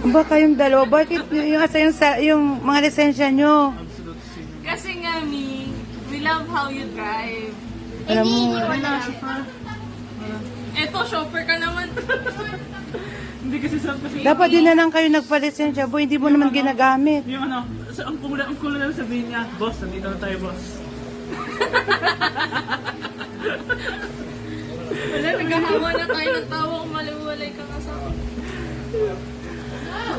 Ba kayong dalawa? Bakit yung mga lisensya nyo? Kasi nga, we love how you drive. Alam mo, Eto, chauffeur ka naman. Hindi kasi sa kasi dapat din na lang kayo nagpalisensya, boy. Hindi mo naman ginagamit. yung ano, ang kulang lang sabihin niya, boss, nandito na tayo, boss. Wala, naghahawa na tayo ng tawa kung maliwalay ka kasama.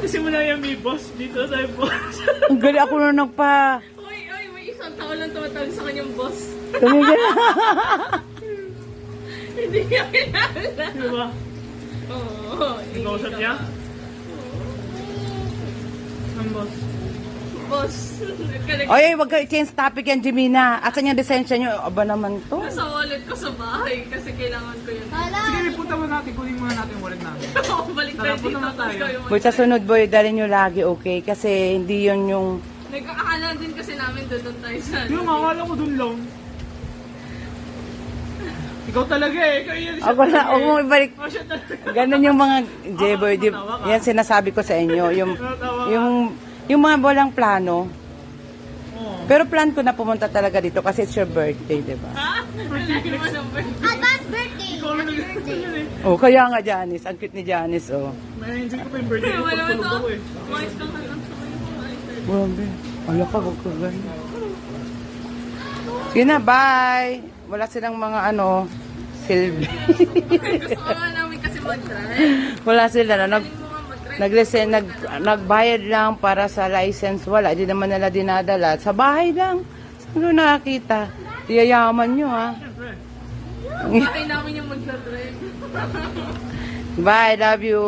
Kasi muna yan, may boss, dito na tayo, boss. Ang gali ako na nagpa... Uy, may isang tao lang tumatawag sa kanyang boss. Tumigil. Hindi niya kilala. Di ba? Oo. Nag-usap niya? Ang boss. Boss. Oy, wag kayo change topic yan, Jimina. Asan yung lisensya nyo? Aba naman to. Nasa wallet ko sa bahay kasi kailangan ko yun. Sige, may punta mo natin, kunin muna natin yung wallet namin. Oo, balik tayo Tara, dito. punta na tayo. Ikaw yung Boy, sa sunod, boy, dalhin nyo lagi, okay? Kasi hindi yun yung... nag-aakala din kasi namin doon tayo sa... Yung akala ko dun lang. Ikaw talaga eh. Ikaw yan siya Ako na, talaga huwag eh. mo ibalik. Oh, siya talaga. Ganon yung mga J-boy, yan sinasabi ko sa inyo. Yung mga walang plano. Oo. Pero plan ko na pumunta talaga dito kasi it's your birthday, di ba? Ha? Wala naman ang birthday. Advance birthday! Ikaw lang nag-birthday. Oh, kaya nga Janice, ang cute ni Janice, oh. May-enjoy ko pa yung birthday ko. Wala naman Pagtulog to. ako eh. Umayos lang ka lang sa kayo. Grabe. Ala ka, huwag ka ganyan. Sige na, bye! Wala silang mga ano, silbi. Gusto ko nga namin kasi mag-drive. Wala sila na. Galing mo nga mag-drive. Nagbayad lang para sa license. Wala, di naman nila dinadala. Sa bahay lang. Saan ko nakakita? Iyayaman nyo, ha? Siyempre. Bakit namin yung mag-drive? Bye, love you.